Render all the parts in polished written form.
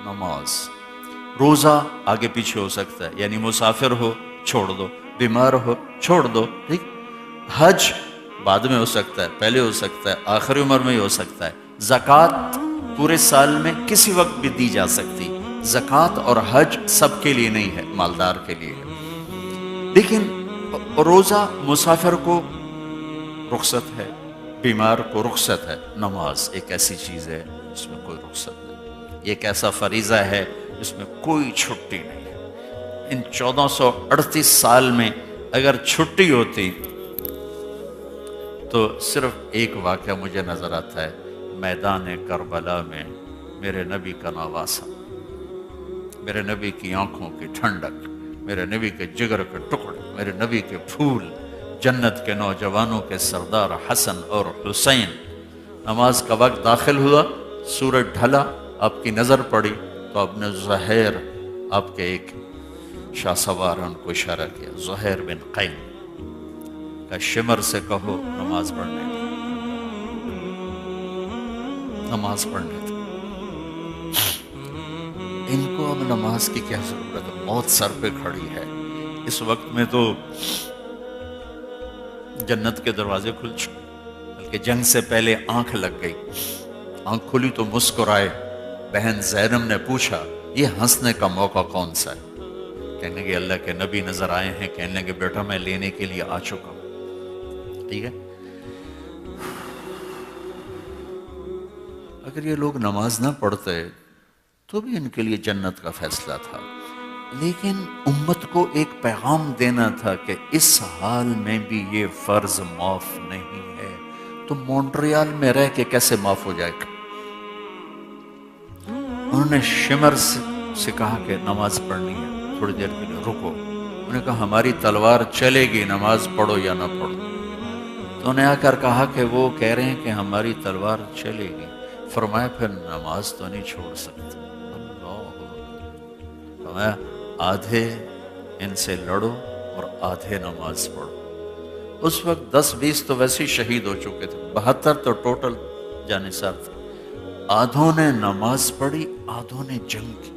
نماز، روزہ آگے پیچھے ہو سکتا ہے، یعنی مسافر ہو چھوڑ دو، بیمار ہو چھوڑ دو، ٹھیک۔ حج بعد میں ہو سکتا ہے، پہلے ہو سکتا ہے، آخری عمر میں ہی ہو سکتا ہے۔ زکوٰۃ پورے سال میں کسی وقت بھی دی جا سکتی۔ زکوٰۃ اور حج سب کے لیے نہیں ہے، مالدار کے لیے ہے۔ لیکن روزہ مسافر کو رخصت ہے، بیمار کو رخصت ہے۔ نماز ایک ایسی چیز ہے جس میں کوئی رخصت نہیں، یہ ایک ایسا فریضہ ہے جس میں کوئی چھٹی نہیں ہے۔ ان 1438 سال میں اگر چھٹی ہوتی تو صرف ایک واقعہ مجھے نظر آتا ہے، میدان کربلا میں میرے نبی کا نواسہ، میرے نبی کی آنکھوں کی ٹھنڈک، میرے نبی کے جگر کے ٹکڑے، میرے نبی کے پھول، جنت کے نوجوانوں کے سردار حسن اور حسین۔ نماز کا وقت داخل ہوا، سورج ڈھلا، آپ کی نظر پڑی تو آپ نے زہیر، آپ کے ایک شاہ سوار ان کو اشارہ کیا، زہیر بن قین کا شمر سے کہو نماز پڑھنے دو، نماز پڑھنے دو۔ ان کو اب نماز کی کیا ضرورت ہے؟ موت سر پہ کھڑی ہے۔ اس وقت میں تو جنت کے دروازے کھل چکے، بلکہ جنگ سے پہلے آنکھ لگ گئی۔ آنکھ کھلی تو مسکرائے۔ بہن زینب نے پوچھا یہ ہنسنے کا موقع کون سا ہے؟ کہنے کہ اللہ کے نبی نظر آئے ہیں، کہنے کہ بیٹا میں لینے کے لیے آ چکا ہوں۔ ٹھیک ہے، اگر یہ لوگ نماز نہ پڑھتے تو بھی ان کے لیے جنت کا فیصلہ تھا، لیکن امت کو ایک پیغام دینا تھا کہ اس حال میں بھی یہ فرض معاف نہیں ہے، تو مونٹریال میں رہ کے کیسے معاف ہو جائے گا؟ انہوں نے شمر سے کہا کہ نماز پڑھنی ہے، تھوڑی دیر کے لیے رکو۔ انہوں نے کہا ہماری تلوار چلے گی، نماز پڑھو یا نہ پڑھو۔ تو انہیں آ کر کہا کہ وہ کہہ رہے ہیں کہ ہماری تلوار چلے گی۔ فرمایا پھر نماز تو نہیں چھوڑ سکتے۔ فرمایا آدھے ان سے لڑو اور آدھے نماز پڑھو۔ اس وقت 10-20 تو ویسے ہی شہید ہو چکے تھے، 72 تو ٹوٹل جانثار تھے۔ آدھوں نے نماز پڑھی، آدھوں نے جنگ کی۔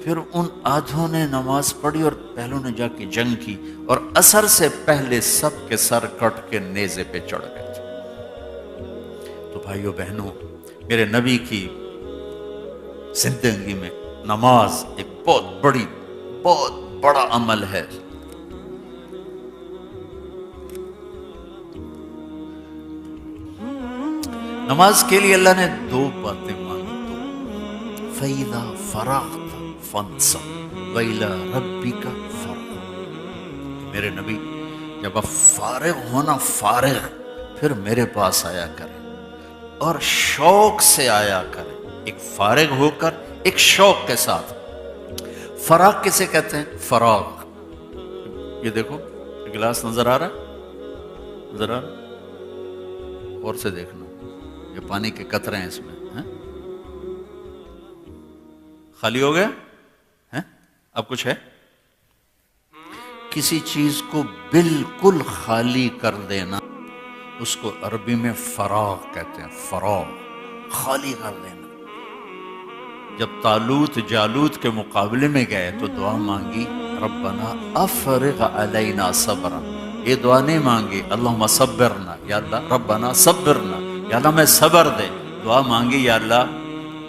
پھر ان آدھوں نے نماز پڑھی اور پہلوں نے جا کے جنگ کی، اور عصر سے پہلے سب کے سر کٹ کے نیزے پہ چڑھ گئے تھے۔ تو بھائیو بہنوں، میرے نبی کی زندگی میں نماز ایک بہت بڑا عمل ہے۔ نماز کے لیے اللہ نے 2 باتیں مانگی، تو فَإِذَا فَرَغْتَ فَانْصَبْ وَإِلَىٰ رَبِّكَ فَارْغَب۔ میرے نبی جب آپ فارغ ہونا، فارغ، پھر میرے پاس آیا کریں اور شوق سے آیا کریں، ایک فارغ ہو کر ایک شوق کے ساتھ۔ فراغ کسے کہتے ہیں؟ فراغ، یہ دیکھو گلاس نظر آ رہا ہے، نظر آ رہا؟ اور سے دیکھنا، یہ پانی کے قطرے ہیں اس میں، خالی ہو گیا ہے؟ اب کچھ ہے؟ کسی چیز کو بالکل خالی کر دینا، اس کو عربی میں فراغ کہتے ہیں، فراغ، خالی کر دینا۔ جب طالوت جالوت کے مقابلے میں گئے تو دعا مانگی ربنا افرغ علینا صبرا، یہ دعا نہیں مانگی اللہم صبرنا، یا اللہ ربنا صبرنا، یا اللہ میں صبر دے۔ دعا مانگی یا اللہ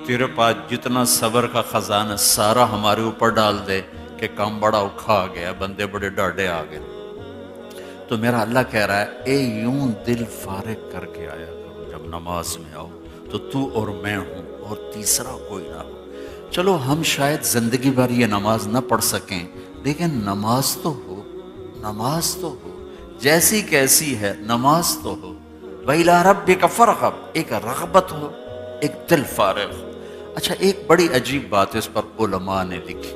تیرے پاس جتنا صبر کا خزانہ سارا ہمارے اوپر ڈال دے کہ کام بڑا اکھا آ گیا، بندے بڑے ڈاڈے آ گئے۔ تو میرا اللہ کہہ رہا ہے اے یوں دل فارغ کر کے آیا کرو جب نماز میں آؤ، تو اور میں ہوں اور تیسرا کوئی نہ ہو۔ چلو ہم شاید زندگی بھر یہ نماز نہ پڑھ سکیں، لیکن نماز تو ہو، نماز تو ہو، جیسی کیسی ہے نماز تو ہو۔ وَإِلَىٰ رَبِّكَ فَارْغَب، ایک رغبت ہو، ایک دل فارغ ہو۔ اچھا ایک بڑی عجیب بات اس پر علماء نے لکھی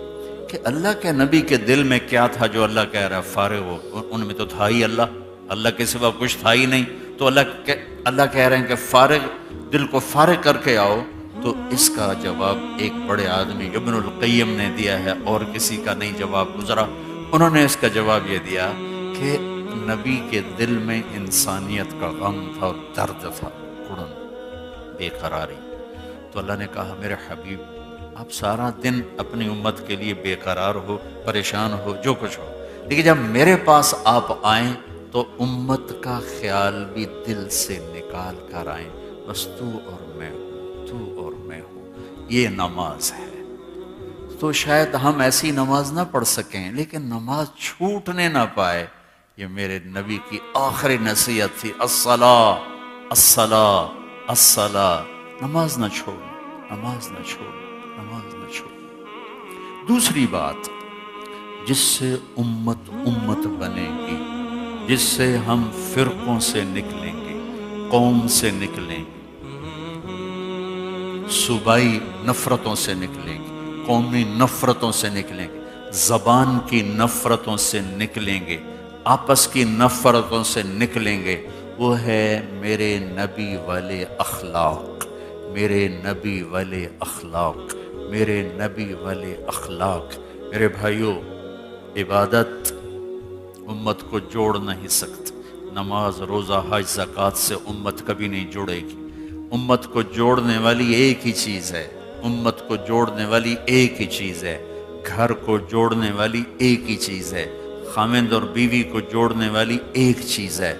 کہ اللہ کے نبی کے دل میں کیا تھا جو اللہ کہہ رہا ہے فارغ ہو؟ ان میں تو تھا ہی اللہ کے سوا کچھ تھا ہی نہیں، تو اللہ کہہ رہے ہیں کہ فارغ، دل کو فارغ کر کے آؤ۔ تو اس کا جواب ایک بڑے آدمی ابن القیم نے دیا ہے، اور کسی کا نہیں جواب گزرا۔ انہوں نے اس کا جواب یہ دیا کہ نبی کے دل میں انسانیت کا غم تھا اور درد تھا، کڑن۔ بے قراری. تو اللہ نے کہا میرے حبیب آپ سارا دن اپنی امت کے لیے بے قرار ہو، پریشان ہو، جو کچھ ہو، لیکن جب میرے پاس آپ آئیں تو امت کا خیال بھی دل سے نکال کر آئیں، بس تو اور میں ہوں، تو اور میں ہوں. یہ نماز ہے. تو شاید ہم ایسی نماز نہ پڑھ سکیں، لیکن نماز چھوٹنے نہ پائے. یہ میرے نبی کی آخری نصیحت تھی، الصلاۃ الصلاۃ الصلاۃ. نماز نہ چھوڑ، نماز نہ چھوڑ، نماز نہ چھوڑ. دوسری بات جس سے امت امت بنے گی، جس سے ہم فرقوں سے نکلیں گے، قوم سے نکلیں گے، صوبائی نفرتوں سے نکلیں گے، قومی نفرتوں سے نکلیں گے، زبان کی نفرتوں سے نکلیں گے، آپس کی نفرتوں سے نکلیں گے، وہ ہے میرے نبی والے اخلاق، میرے نبی والے اخلاق، میرے نبی والے اخلاق. میرے بھائیوں، عبادت امت کو جوڑ نہیں سکتی. نماز، روزہ، حج، زکوٰۃ سے امت کبھی نہیں جڑے گی. امت کو جوڑنے والی ایک ہی چیز ہے، امت کو جوڑنے والی ایک ہی چیز ہے، گھر کو جوڑنے والی ایک ہی چیز ہے، خاوند اور بیوی کو جوڑنے والی ایک چیز ہے،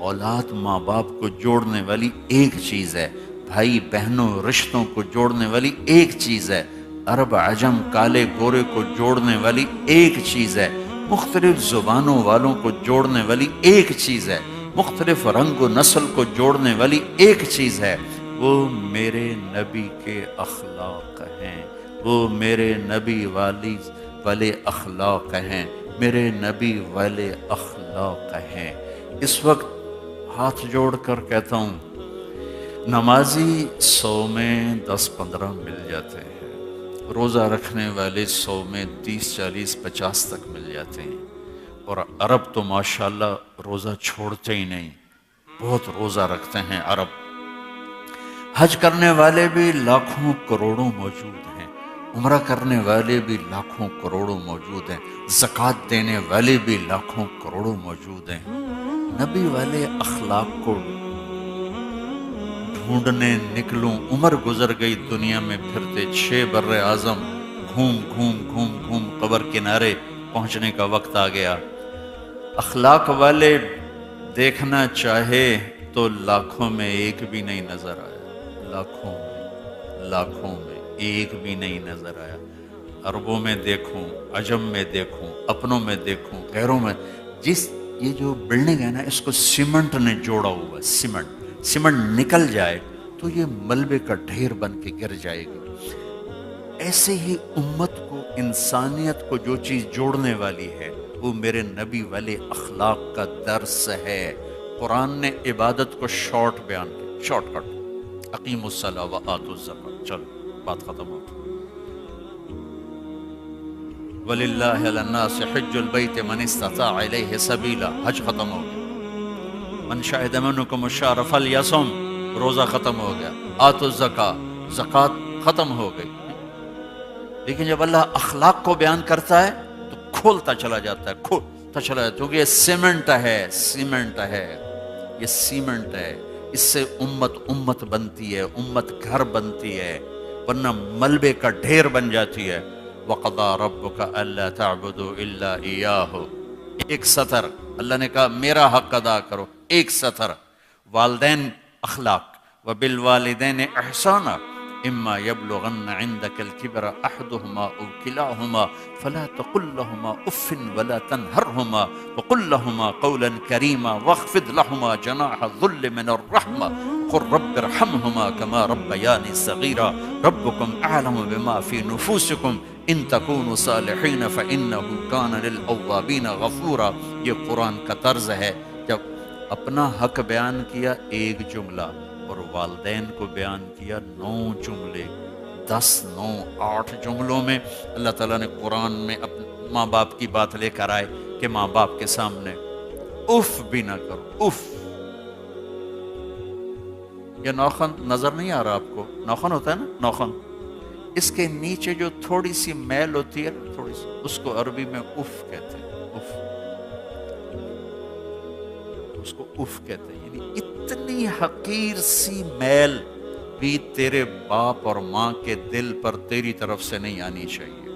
اولاد ماں باپ کو جوڑنے والی ایک چیز ہے، بھائی بہنوں رشتوں کو جوڑنے والی ایک چیز ہے، عرب عجم کالے گورے کو جوڑنے والی ایک چیز ہے، مختلف زبانوں والوں کو جوڑنے والی ایک چیز ہے، مختلف رنگ و نسل کو جوڑنے والی ایک چیز ہے. وہ میرے نبی کے اخلاق ہیں، وہ میرے نبی والے اخلاق ہیں، میرے نبی والے اخلاق ہیں. اس وقت ہاتھ جوڑ کر کہتا ہوں، نمازی 100 میں 10-15 مل جاتے ہیں، روزہ رکھنے والے 100 میں 30, 40, 50 تک مل جاتے ہیں. اور عرب تو ماشاءاللہ روزہ چھوڑتے ہی نہیں، بہت روزہ رکھتے ہیں عرب. حج کرنے والے بھی لاکھوں کروڑوں موجود ہیں، عمرہ کرنے والے بھی لاکھوں کروڑوں موجود ہیں، زکوٰۃ دینے والے بھی لاکھوں کروڑوں موجود ہیں. نبی والے اخلاق کو ڈھونڈنے نکلوں، عمر گزر گئی دنیا میں پھرتے، 6 بر اعظم گھوم گھوم گھوم گھوم قبر کنارے پہنچنے کا وقت آ گیا. اخلاق والے دیکھنا چاہے تو لاکھوں میں ایک بھی نہیں نظر آیا، لاکھوں میں ایک بھی نہیں نظر آیا. عربوں میں دیکھوں، عجم میں دیکھوں، اپنوں میں دیکھوں، غیروں میں. یہ جو بلڈنگ ہے نا، اس کو سیمنٹ نے جوڑا ہوا، سیمنٹ نکل جائے تو یہ ملبے کا ڈھیر بن کے گر جائے گی. ایسے ہی امت کو، انسانیت کو جو چیز جوڑنے والی ہے وہ میرے نبی والے اخلاق کا درس ہے. قرآن نے عبادت کو شارٹ بیان کیا، شارٹ کٹ، اقیموا الصلاۃ وآتوا الزکاۃ. چلو بات ختم ہو گئی. وَلِلَّهِ عَلَى النَّاسِ حِجُّ الْبَيْتِ مَنِ اسْتَطَاعَ إِلَيْهِ سَبِيلًا. حج ختم ہو گیا. مَنْ شَهِدَ مِنْكُمُ الشَّهْرَ فَلْيَصُمْ، روزہ ختم ہو گیا. آتوا الزکاۃ، زکوٰۃ ختم ہو گئی. لیکن جب اللہ اخلاق کو بیان کرتا ہے تو کھولتا چلا جاتا ہے، کھولتا چلا جاتا ہے، کیونکہ یہ سیمنٹ ہے، سیمنٹ ہے، یہ سیمنٹ ہے. اس سے امت بنتی ہے، امت گھر بنتی ہے، ورنہ ملبے کا ڈھیر بن جاتی ہے. وَقَضَىٰ رَبُّكَ أَلَّا تَعْبُدُوا إِلَّا إِيَّاهُ. ایک سطر اللہ نے کہا میرا حق ادا کرو، ایک سطر. والدین اخلاق، وَبِالْوَالِدَيْنِ إِحْسَانًا إِمَّا يَبْلُغَنَّ عِندَكَ الْكِبَرَ أَحَدُهُمَا أَوْ كِلَاهُمَا فَلَا تَقُل لَّهُمَا أُفٍّ وَلَا تَنْهَرْهُمَا وَقُل لَّهُمَا قَوْلًا كَرِيمًا وَاخْفِضْ لَهُمَا جَنَاحَ الذُّلِّ مِنَ الرَّحْمَةِ وَقُل رَّبِّ ارْحَمْهُمَا كَمَا رَبَّيَانِي صَغِيرًا رَبُّكُمْ أَعْلَمُ بِمَا فِي نُفُوسِكُمْ إِن تَكُونُوا صَالِحِينَ فَإِنَّهُ كَانَ لِلْأَوَّابِينَ غَفُورًا. یہ قرآن کا طرز ہے. جب اپنا حق بیان کیا ایک جملہ، اور والدین کو بیان کیا 9 جملے، 10 9 8 جملوں میں اللہ تعالیٰ نے قرآن میں اپنے ماں باپ کی بات لے کر آئے کہ ماں باپ کے سامنے اف بھی نہ کرو. اف، یہ ناخن نظر نہیں آ رہا آپ کو؟ ناخن ہوتا ہے نا، ناخن، اس کے نیچے جو تھوڑی سی میل ہوتی ہے، تھوڑی سی، اس کو عربی میں اف کہتے ہیں. اف، اس کو اف کہتے ہیں. یعنی اتنی حقیر سی میل بھی تیرے باپ اور ماں کے دل پر تیری طرف سے نہیں آنی چاہیے،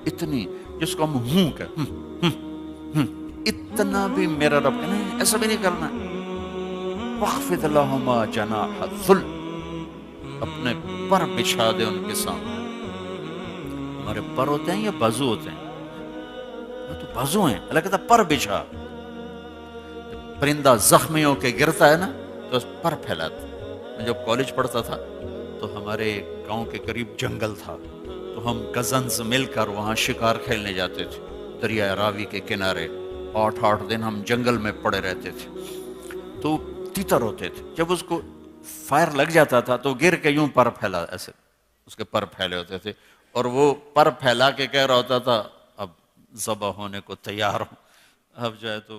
اتنی، جس کو ہم ہوں کہ اتنا بھی میرا رب نہیں، ایسا بھی نہیں کرنا۔ وَخْفِضْ لَهُمَا جَنَاحَ الذُّلِّ، اپنے پر بچھا دے ان کے سامنے۔ ہمارے پر ہوتے ہیں یا بازو ہوتے ہیں؟ وہ تو بازو ہیں، اللہ کہتا پر بچھا۔ پرندہ زخمی ہو کے گرتا ہے نا تو پر پھیلاتا۔ میں جب کالج پڑھتا تھا تو ہمارے گاؤں کے قریب جنگل تھا، تو ہم کزنز مل کر وہاں شکار کھیلنے جاتے تھے دریائے راوی کے کنارے۔ 8 دن ہم جنگل میں پڑے رہتے تھے، تو تیتر ہوتے تھے، جب اس کو فائر لگ جاتا تھا تو گر کے یوں پر پھیلا، ایسے اس کے پر پھیلے ہوتے تھے، اور وہ پر پھیلا کے کہہ رہا ہوتا تھا اب ذبح ہونے کو تیار ہوں۔ اب جو ہے تو